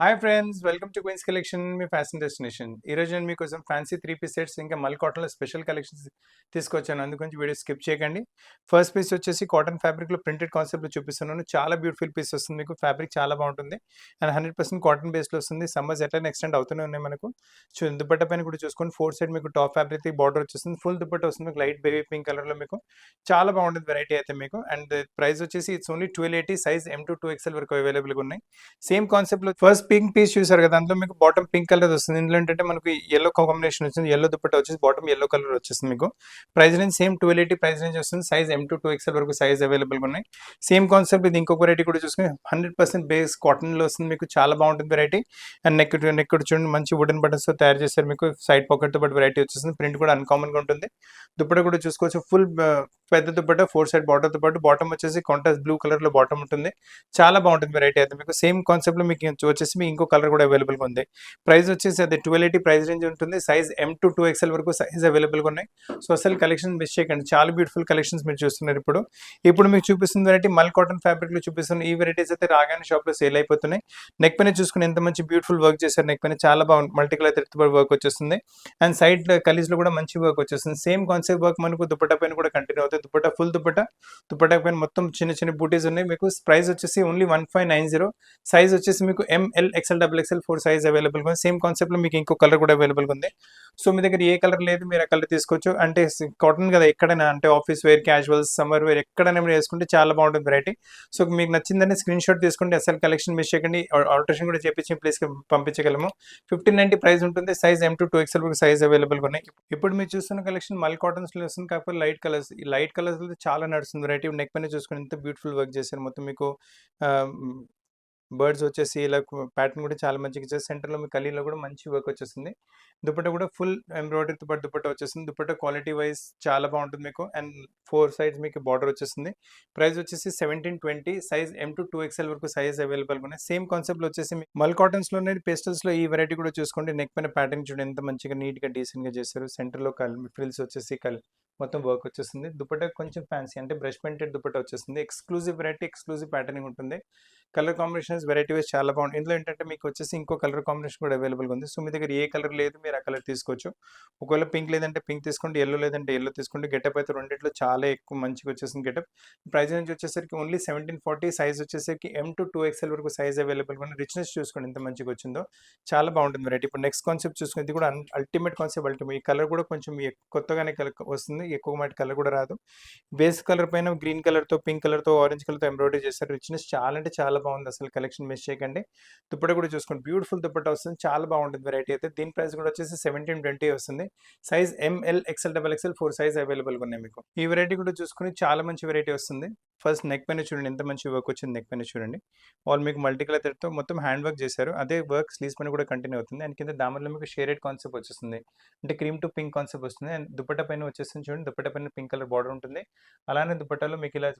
Hi friends, welcome to Queens Collection, మీ fashion destination. ఈరోజు నేను మీకోసం ఫ్యాన్సీ 3 పీస్ సెట్స్ ఇంకా మల్ కాటన్లో స్పెషల్ కలెక్షన్స్ తీసుకొచ్చాను. అందుగురించి వీడియో స్కిప్ చేయకండి. ఫస్ట్ పీస్ వచ్చేసి కాటన్ ఫ్యాబ్రిక్లో ప్రింటెడ్ కాన్సెప్ట్లో చూపిస్తున్నాను. చాలా బ్యూటిఫుల్ పీస్ వస్తుంది. మీకు ఫ్యాబ్రిక్ చాలా బాగుంటుంది అండ్ 100% కాటన్ బేస్లో వస్తుంది. సమ్మర్స్ ఎట్లయినా ఎక్స్టెండ్ అవుతూనే ఉన్నాయి మనకు. దుపట్టా పైన కూడా చూసుకొని 4 సైడ్ మీకు టాప్ ఫ్యాబ్రిక్ బార్డర్ వచ్చేస్తుంది. ఫుల్ దుపట్టా వస్తుంది మీకు లైట్ బేబీ పింక్ కలర్లో. మీకు చాలా బాగుంటుంది వెరైటీ అయితే మీకు. అండ్ ప్రైస్ వచ్చేసి it's only 1280, size M to 2XL వరకు అవైలబుల్గా ఉన్నాయి. సేమ్ కాన్సెప్ట్ లో ఫస్ట్ పింక్ పీస్ చూసారు కదా, దాంట్లో మీకు బాటమ్ పింక్ కలర్ వస్తుంది. ఇందులో ఏంటంటే మనకి ఎల్లో కాంబినేషన్ వచ్చింది. ఎల్లో దుపట్టా వచ్చేసి బాటమ్ ఎల్లో కలర్ వచ్చేస్తుంది. మీకు price range same 1280 price range వస్తుంది. సైజ్ M to 2XL వరకు సైజ్ అవైలబుల్ ఉన్నాయి. సేమ్ కాన్సెప్ట్ ఇది ఇంకొక వెరైటీ కూడా చూసుకుని 100% బేస్ కాటన్ లో వస్తుంది. మీకు చాలా బాగుంటుంది వెరైటీ. అండ్ నెక్ చూడండి, మంచి వుడెన్ బటన్స్ తో తయారు చేశారు. మీకు సైడ్ పాకెట్ తో పాటు వెరైటీ వచ్చేస్తుంది. ప్రింట్ కూడా అన్కామన్ గా ఉంటుంది. దుపట్టా కూడా చూసుకోవచ్చు, ఫుల్ పెద్ద దుపట్టా 4 సైడ్ బార్డర్ తో పాటు బాటమ్ వచ్చేసి కాంట్రాస్ట్ బ్లూ కలర్ లో బాటమ్ ఉంటుంది. చాలా బాగుంటుంది వెరైటీ అయితే మీకు. సేమ్ కాన్సెప్ట్ లో మీకు వచ్చేసి మీకు ఇంకో కలర్ కూడా అవైలబుల్ గా ఉంది. ప్రైస్ వచ్చేసి అది 1280 ప్రైస్ రేంజ్ ఉంటుంది. సైజ్ M to 2XL వరకు సైజ్ అవైలబుల్ గా ఉన్నాయి. సో అసలు కలెక్షన్ మిస్ చేయకండి. చాలా బ్యూటిఫుల్ కలెక్షన్స్ మీరు చూస్తున్నారు. ఇప్పుడు మీకు చూపిస్తుంది వెరైటీ మల్ కాటన్ ఫ్యాబ్రిక్ లో చూపిస్తున్న ఈ వెరైటీస్ అయితే రాగానే షాప్ లో సేల్ అయిపోతున్నాయి. నెక్ పైన చూసుకుని ఎంత మంచి బ్యూటిఫుల్ వర్క్ చేశారు. నెక్ పైన చాలా బాగుంది. మల్టీ కలర్ థ్రెడ్ వర్క్ వచ్చేస్తుంది. అండ్ సైడ్ కలీజ్ లో కూడా మంచి వర్క్ వచ్చేస్తుంది. సేమ్ కాన్సెప్ట్ వర్క్ మనకు దుపట్టా పైన కూడా కంటిన్యూ అవుతుంది. దుపట్టా ఫుల్ దుపట్టా పైన మొత్తం చిన్న చిన్న బూటీస్ ఉన్నాయి. మీకు ప్రైస్ వచ్చేసి ఓన్లీ 1590. సైజ్ వచ్చేసి మీకు ML XL XXL 4 size available ఉంది. సేమ్ కాన్సెప్ట్ లో మీకు ఇంకో కలర్ కూడా అవైలబుల్ ఉంది. సో మీ దగ్గర ఏ కలర్ లేదు, మీరు ఆ కలర్ తీసుకోవచ్చు. అంటే కాటన్ కదా, ఎక్కడైనా అంటే office wear, casuals, summer wear ఎక్కడైనా మీరు వేసుకుంటే చాలా బాగుంటుంది వెరైటీ. సో మీకు నచ్చిందని స్క్రీన్ షాట్ తీసుకుంటే అసలు కలెక్షన్ మిస్ చేయకండి. ఆల్టరేషన్ కూడా చేపించి ప్లేస్ పంపించగలము. 1590 ప్రైస్ ఉంటుంది. Size M to 2XL size available ఉన్నాయి. ఇప్పుడు మీరు చూస్తున్న కలెక్షన్ మల్ కాటన్స్ లో వస్తుంది. కాకపోతే లైట్ కలర్స్, ఈ లైట్ కలర్స్ చాలా నడుస్తుంది వెరైటీ. నెక్ పైన చూసుకుని ఎంత బ్యూటిఫుల్ వర్క్ చేశారు. మొత్తం మీకు బర్డ్స్ వచ్చేసి ఇలా ప్యాటర్న్ కూడా చాలా మంచిగా ఇచ్చేసి సెంటర్లో మీ కలీలో కూడా మంచి వర్క్ వచ్చేస్తుంది. దుపట్టా కూడా ఫుల్ ఎంబ్రాయిడరీతో పాటు దుపట్టా వచ్చేస్తుంది. దుపట్టా క్వాలిటీ వైజ్ చాలా బాగుంటుంది మీకు. అండ్ 4 సైడ్స్ మీకు బార్డర్ వచ్చేస్తుంది. ప్రైస్ వచ్చేసి 1720, సైజ్ M to 2XL వరకు సైజ్ అవైలబుల్ ఉన్నాయి. సేమ్ కాన్సెప్ట్లో వచ్చేసి మల్ కాటన్స్ లోనే పేస్టల్స్ లో ఈ వెరైటీ కూడా చూసుకోండి. నెక్ పైన ప్యాటర్న్ చూడండి ఎంత మంచిగా నీట్ గా డీసెంట్ గా చేశారు. సెంటర్లో ఫ్రిల్స్ వచ్చేసి మొత్తం వర్క్ వచ్చేస్తుంది. దుపట్టా కొంచెం ఫ్యాన్సీ అంటే బ్రష్ పెయింటెడ్ దుపట్టా వచ్చేస్తుంది. ఎక్స్క్లూజివ్ వెరైటీ, ఎక్స్క్లూజివ్ ప్యాటర్నింగ్ ఉంటుంది. కలర్ కాంబినేషన్స్ వెరైటీ వైజ్ చాలా బాగుంది. ఇందులో ఏంటంటే మీకు వచ్చేసి ఇంకో కలర్ కాంబినేషన్ కూడా అవైలబుల్గా ఉంది. సో మీ దగ్గర ఏ కలర్ లేదు, మీరు ఆ కలర్ తీసుకోవచ్చు. ఒకవేళ పింక్ లేదంటే పింక్ తీసుకోండి, ఎల్లో లేదంటే ఎల్లో తీసుకోండి. గెటప్ అయితే రెండిట్లో చాలా ఎక్కువ మంచిగా వచ్చేసింది గెటప్. ప్రైస్ నుంచి వచ్చేసరికి ఓన్లీ 1740, సైజ్ వచ్చేసరికి M to 2XL వరకు సైజ్ అవైలబుల్గా ఉంది. రిచ్నెస్ చూసుకోండి ఎంత మంచిగా వచ్చిందో. చాలా బాగుంటుంది వెరైటీ. ఇప్పుడు నెక్స్ట్ కాన్సెప్ట్ చూసుకుని ఇది కూడా అల్టిమేట్ కాన్సెప్ట్. ఈ కలర్ కూడా కొంచెం కొత్తగానే వస్తుంది. ఎక్కువ మాట కలర్ కూడా రాదు. బేస్ కలర్ పైన గ్రీన్ కలర్తో, పింక్ కలర్తో, ఆరెంజ్ కలర్తో ఎంబ్రాయిడరీ చేస్తారు. రిచ్నెస్ చాలా అంటే చాలా బాగుంది. అసలు కలెక్షన్ మిస్ చేయకండి. దుపట్టా కూడా చూసుకోండి, బ్యూటిఫుల్ దుపట్టా వస్తుంది. చాలా బాగుంటుంది వెరైటీ అయితే. దీని ప్రైస్ కూడా వచ్చేసి 1720 వస్తుంది. Size ML XL XXL 4 size అవైలబుల్గా ఉన్నాయి మీకు. ఈ వెరైటీ కూడా చూసుకుని చాలా మంచి వెరైటీ వస్తుంది. ఫస్ట్ నెక్ పైన చూడండి ఎంత మంచి వర్క్ వచ్చింది. నెక్ పైన చూడండి, వాళ్ళు మీకు మల్టీ కలర్ థ్రెడ్తో మొత్తం హ్యాండ్ వర్క్ చేశారు. అదే వర్క్ స్లీవ్స్ పైన కూడా కంటిన్యూ అవుతుంది. అండ్ కింద దామర్లో మీకు షేడెడ్ కాన్సెప్ట్ వచ్చేస్తుంది. అంటే క్రీమ్ టు పింక్ కాన్సెప్ట్ వస్తుంది. అండ్ దుపట్టా పైన వచ్చేస్తుంది చూడండి, దుపట్టా పైన పింక్ కలర్ బార్డర్ ఉంటుంది. అలానే దుపట్టాలో మీకు ఇలా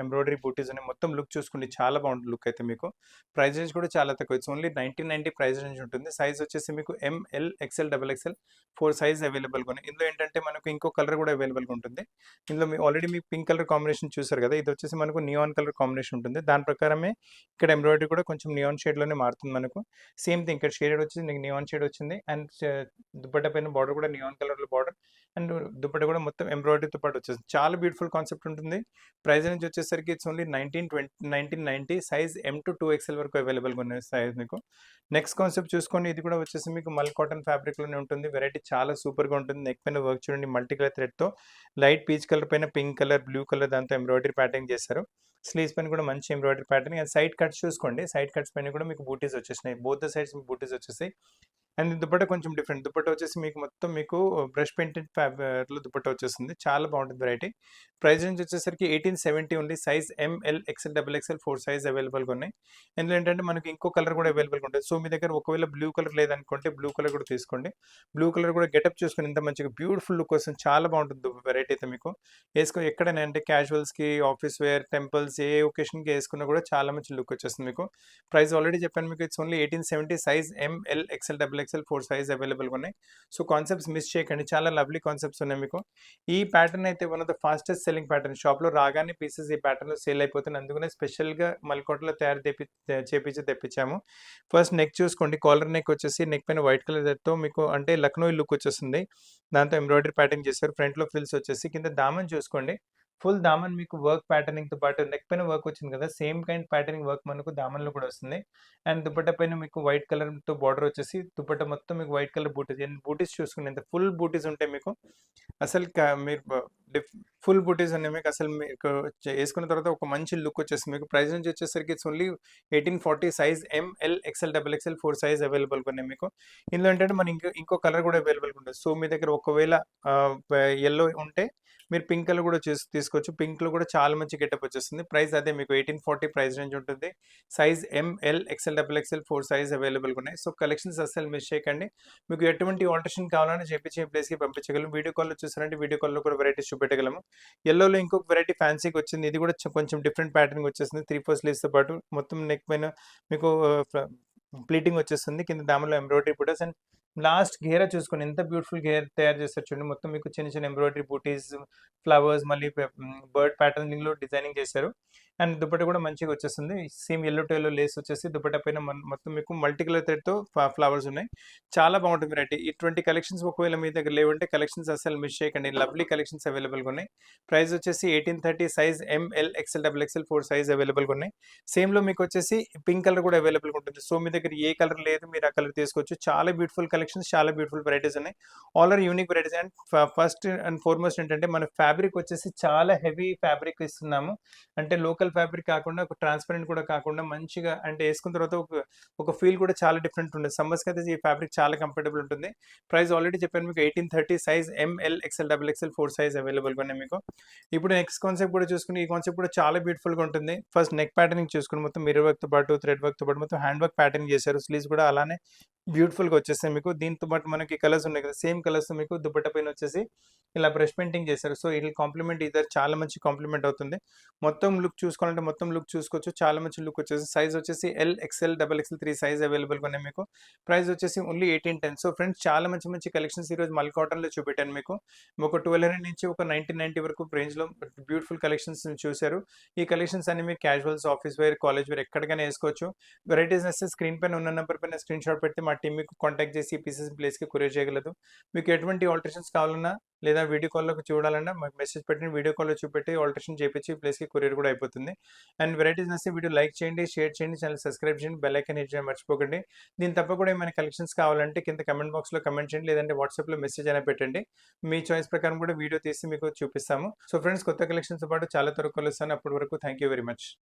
ఎంబ్రాయిడరీ బూటీస్ ఉన్నాయి. మొత్తం లుక్ చూసుకోండి, చాలా బాగుంటుంది లుక్ అయితే మీకు. ప్రైస్ రేంజ్ కూడా చాలా తక్కువ. ఇట్స్ ఓన్లీ 1990 ప్రైస్ రేంజ్ ఉంటుంది. సైజ్ వచ్చేసి మీకు ML XL XXL 4 సైజ్ అవైలబుల్గా ఉన్నాయి. ఇందులో ఏంటంటే మనకు ఇంకో కలర్ కూడా అవైలబుల్గా ఉంటుంది. ఇందులో మీ ఆల్రెడీ మీ పింక్ కలర్ కాంబినేషన్ చూసారు కదా, ఇది వచ్చేసి మనకు నియాన్ కలర్ కాంబినేషన్ ఉంటుంది. దాని ప్రకారమే ఇక్కడ ఎంబ్రాయిడరీ కూడా కొంచెం నియాన్ షేడ్లోనే మారుతుంది మనకు. సేమ్ థింగ్ ఇక్కడ షేడ్ వచ్చింది, నీకు నియాన్ షేడ్ వచ్చింది. అండ్ దుపట్టా పైన బార్డర్ కూడా నియాన్ కలర్లో బార్డర్. అండ్ దుపట్టా కూడా మొత్తం ఎంబ్రాయిడరీతో పాటు వచ్చేసి చాలా బ్యూటిఫుల్ కాన్సెప్ట్ ఉంటుంది. ప్రైస్ నుంచి వచ్చేసరికి it's only 1990, size M to 2XL వరకు అవైలబుల్గా ఉన్నాయి సైజ్ మీకు. నెక్స్ట్ కాన్సెప్ట్ చూసుకోండి, ఇది కూడా వచ్చేసి మీకు మల్ కాటన్ ఫ్యాబ్రిక్లోనే ఉంటుంది. వెరైటీ చాలా సూపర్గా ఉంటుంది. నెక్ పైన వర్క్ చూడండి, మల్టీ కలర్ థ్రెడ్తో లైట్ పీచ్ కలర్ పైన పింక్ కలర్, బ్లూ కలర్ దాంతో ఎంబ్రాయిడరీ ప్యాటర్న్ చేశారు. స్లీవ్స్ పైన కూడా మంచి embroidery pattern. And side cuts చూసుకోండి, సైడ్ కట్స్ పైన కూడా మీకు బూటీస్ వచ్చేసినాయి. బోత్ ద సైడ్స్ బూటీస్ వచ్చేసాయి. అండ్ దుపట్టా కొంచెం డిఫరెంట్. దుపట్టా వచ్చేసి మీకు మొత్తం మీకు బ్రష్ పెయింటెడ్ ఫ్యాబ్రిక్లో దుపట్టా వచ్చేస్తుంది. చాలా బాగుంటుంది వెరైటీ. ప్రైస్ రేంజ్ వచ్చేసరికి 1870 ఉంది. Size ML XL XXL 4 size అవైలబుల్గా ఉన్నాయి. ఇందులో ఏంటంటే మనకి ఇంకో కలర్ కూడా అవైలబుల్గా ఉంటుంది. సో మీ దగ్గర ఒకవేళ బ్లూ కలర్ లేదనుకుంటే బ్లూ కలర్ కూడా తీసుకోండి. బ్లూ కలర్ కూడా గెటప్ చూసుకుని ఇంత మంచిగా బ్యూటిఫుల్ లుక్ వస్తుంది. చాలా బాగుంటుంది వెరైటీ అయితే మీకు. ఎక్కడైనా అంటే క్యాజువల్స్కి, ఆఫీస్ వేర్, టెంపుల్స్ ఏ ఒకేషన్కి వేసుకున్నా కూడా చాలా మంచి లుక్ వచ్చేస్తుంది మీకు. ప్రైస్ ఆల్రెడీ చెప్పాను మీకు. It's only 1870, size ML XL XXL XL 4 size అవైలబుల్గా ఉన్నాయి. సో కాన్సెప్ట్స్ మిస్ చేయకండి, చాలా లవ్లీ కాన్సెప్ట్స్ ఉన్నాయి మీకు. ఈ ప్యాటర్న్ అయితే one of the fastest selling pattern. షాప్లో రాగానే పీసెస్ ఈ ప్యాటర్న్లో సేల్ అయిపోతుంది, అందుకనే స్పెషల్గా మల్కోటలో చేపించి తెప్పించాము. ఫస్ట్ నెక్ చూసుకోండి, కాలర్ నెక్ వచ్చేసి నెక్ పైన వైట్ కలర్తో మీకు అంటే లక్నో లుక్ వచ్చేస్తుంది. దాంతో ఎంబ్రాయిడరీ ప్యాటర్న్ చేశారు. ఫ్రంట్లో ఫ్రిల్స్ వచ్చేసి కింద దామన్ చూసుకోండి, ఫుల్ దామన్ మీకు వర్క్ ప్యాటర్నింగ్తో పాటు నెక్ పైన వర్క్ వచ్చింది కదా, సేమ్ కైండ్ ప్యాటర్నింగ్ వర్క్ మనకు దామన్లో కూడా వస్తుంది. అండ్ దుపట్టా పైన మీకు వైట్ కలర్తో బార్డర్ వచ్చేసి దుపట్టా మొత్తం మీకు వైట్ కలర్ బూటీస్. బూటీస్ చూసుకుని ఎంత ఫుల్ బూటీస్ ఉంటాయి మీకు, అసలు మీరు ఫుల్ బూటీస్ ఉన్నాయి మీకు. అసలు మీకు వేసుకున్న తర్వాత ఒక మంచి లుక్ వచ్చేస్తుంది మీకు. ప్రైస్ నుంచి వచ్చేసరికి it's only 1840 size ML XL XXL 4 size అవైలబుల్గా ఉన్నాయి మీకు. ఇందులో ఏంటంటే మన ఇంకో కలర్ కూడా అవైలబుల్గా ఉంటుంది. సో మీ దగ్గర ఒకవేళ ఎల్లో ఉంటే మీరు పింక్ కలర్ కూడా తీసుకోవచ్చు. పింక్లో కూడా చాలా మంచి గెటప్ వచ్చేస్తుంది. ప్రైస్ అదే మీకు 1840 ప్రైస్ రేంజ్ ఉంటుంది. Size ML XL XXL 4 size అవైలబుల్గా ఉన్నాయి. సో కలెక్షన్స్ అస్సలు మిస్ చేయకండి. మీకు ఎటువంటి ఆల్టరేషన్ కావాలని చేపించి ప్లేస్కి పంపించగలం. వీడియో కాల్లో చూసారంటే వీడియో కాల్లో కూడా వెరైటీస్ చూపెట్టగలము. ఎల్లోలో ఇంకొక వెరైటీ ఫ్యాన్సీకి వచ్చింది, ఇది కూడా కొంచెం డిఫరెంట్ ప్యాటర్న్ వచ్చేసింది. 3/4 స్లీవ్స్తో పాటు మొత్తం నెక్ పైన మీకు ప్లీటింగ్ వచ్చేస్తుంది. కింద దామలో ఎంబ్రాయిడరీ బూటీస్ అండ్ లాస్ట్ గేరా చూసుకొని ఎంత బ్యూటిఫుల్ గేర్ తయారు చేస్తారు చూడండి. మొత్తం మీకు చిన్న చిన్న ఎంబ్రాయిడరీ బూటీస్, ఫ్లవర్స్, మళ్ళీ బర్డ్ ప్యాటర్నింగ్లో డిజైనింగ్ చేశారు. అండ్ దుపట్టా కూడా మంచిగా వచ్చేస్తుంది. Same yellow to yellow lace వచ్చేసి దుపట్టా పైన మొత్తం మీకు మల్టీ కలర్ థ్రెడ్తో ఫ్లవర్స్ ఉన్నాయి. చాలా బాగుంటుంది వెరైటీ. ఇటువంటి కలెక్షన్స్ ఒకవేళ మీ దగ్గర లేవంటే కలెక్షన్స్ అసలు మిస్ చేయకండి, లవ్లీ కలెక్షన్స్ అవైలబుల్గా ఉన్నాయి. ప్రైస్ వచ్చేసి 1830 size ML XL XXL 4 size అవైలబుల్గా ఉన్నాయి. సేమ్లో మీకు వచ్చేసి పింక్ కలర్ కూడా అవైలబుల్గా ఉంటుంది. సో మీ దగ్గర ఏ కలర్ లేదు, మీరు ఆ కలర్ తీసుకోవచ్చు. చాలా బ్యూటిఫుల్ కలెక్షన్స్, చాలా బ్యూటిఫుల్ వెరైటీస్ ఉన్నాయి. All are unique varieties. And first and foremost ఏంటంటే మన ఫ్యాబ్రిక్ వచ్చేసి చాలా హెవీ ఫ్యాబ్రిక్ ఇస్తున్నాము. అంటే లోకల్ ఫ్యాబ్రిక్ కాకుండా ఒక ట్రాన్స్పరెంట్ కూడా కాకుండా మంచిగా అంటే వేసుకున్న తర్వాత ఒక ఫీల్ కూడా చాలా డిఫరెంట్ ఉంటుంది. సమ్మర్స్కి అయితే ఈ ఫ్యాబ్రిక్ చాలా కంఫర్టబుల్ ఉంటుంది. ప్రైస్ ఆల్రెడీ చెప్పాను మీకు 1830 size ML XL XXL 4 size అవైలబుల్గా ఉన్నాయి మీకు. ఇప్పుడు నెక్స్ట్ కాన్సెప్ట్ కూడా చూసుకుని, ఈ కాన్సెప్ట్ కూడా చాలా బ్యూటిఫుల్గా ఉంటుంది. ఫస్ట్ నెక్ ప్యాటర్నింగ్ చూసుకుని మొత్తం మిర్రర్ వర్క్తో పాటు థ్రెడ్ వర్క్తో పాటు మొత్తం హ్యాండ్ వర్క్ ప్యాటర్నింగ్ చేశారు. స్లీవ్స్ కూడా అలానే బ్యూటిఫుల్గా వచ్చేస్తాయి మీకు. దీంతో పాటు మనకి కలర్స్ ఉన్నాయి కదా, సేమ్ కలర్స్ మీకు దుపట్టా పైన వచ్చేసి ఇలా బ్రష్ పెయింటింగ్ చేశారు. సో ఇది కాంప్లిమెంట్, ఇద్దరు చాలా మంచి కాంప్లిమెంట్ అవుతుంది. మొత్తం లుక్ చూసుకోవాలంటే మొత్తం లుక్ చూసుకోవచ్చు, చాలా మంచి లుక్ వచ్చేసి. సైజ్ వచ్చేసి L XL XXL 3 సైజ్ అవైలబుల్గా ఉన్నాయి మీకు. ప్రైస్ వచ్చేసి ఓన్లీ 1810. సో ఫ్రెండ్స్ చాలా మంచి మంచి కలెక్షన్స్ ఈరోజు మల్ కాటన్లో చూపెట్టాను మీకు. ఒక 1200 నుంచి ఒక 1990 వరకు రేంజ్లో బ్యూటిఫుల్ కలెక్షన్స్ చూశారు. ఈ కలెక్షన్స్ అన్ని మీరు casuals, office wear, college wear ఎక్కడికైనా వేసుకోవచ్చు. వెరైటీస్ వస్తే స్క్రీన్ పైన ఉన్న నెంబర్ పైన స్క్రీన్ షాట్ పెడితే మా టీం మీకు కాంటాక్ట్ చేసి ఈ పీసెస్ ప్లేస్కి కొరియర్ చేయగలదు. మీకు ఎటువంటి ఆల్టరేషన్స్ కావాలన్నా లేదా వీడియో కాల్లో చూడాలన్నా మాకు మెసేజ్ పెట్టిన వీడియో కాల్లో చూపెట్టి ఆల్టరేషన్ చేయించి ప్లేస్కి కొరియర్ కూడా అయిపోతుంది. అండ్ వెరైటీస్ నచ్చితే వీడియో లైక్ చేయండి, షేర్ చేయండి, ఛానల్ సబ్స్క్రైబ్ చేయండి, బెల్ ఐకాన్ హిట్ చేయడం మర్చిపోకండి. దీని తప్ప కూడా ఏమైనా కలెక్షన్స్ కావాలంటే కింద కమెంట్ బాక్స్లో కమెంట్ చేయండి, లేదంటే వాట్సాప్లో మెసేజ్ అయినా పెట్టండి. మీ చాయిస్ ప్రకారం కూడా వీడియో తీసి మీకు చూపిస్తాము. సో ఫ్రెండ్స్, కొత్త కలెక్షన్స్తో పాటు చాలా త్వరగా కలుస్తాను. అప్పటి వరకు థ్యాంక్ యూ వెరీ మచ్.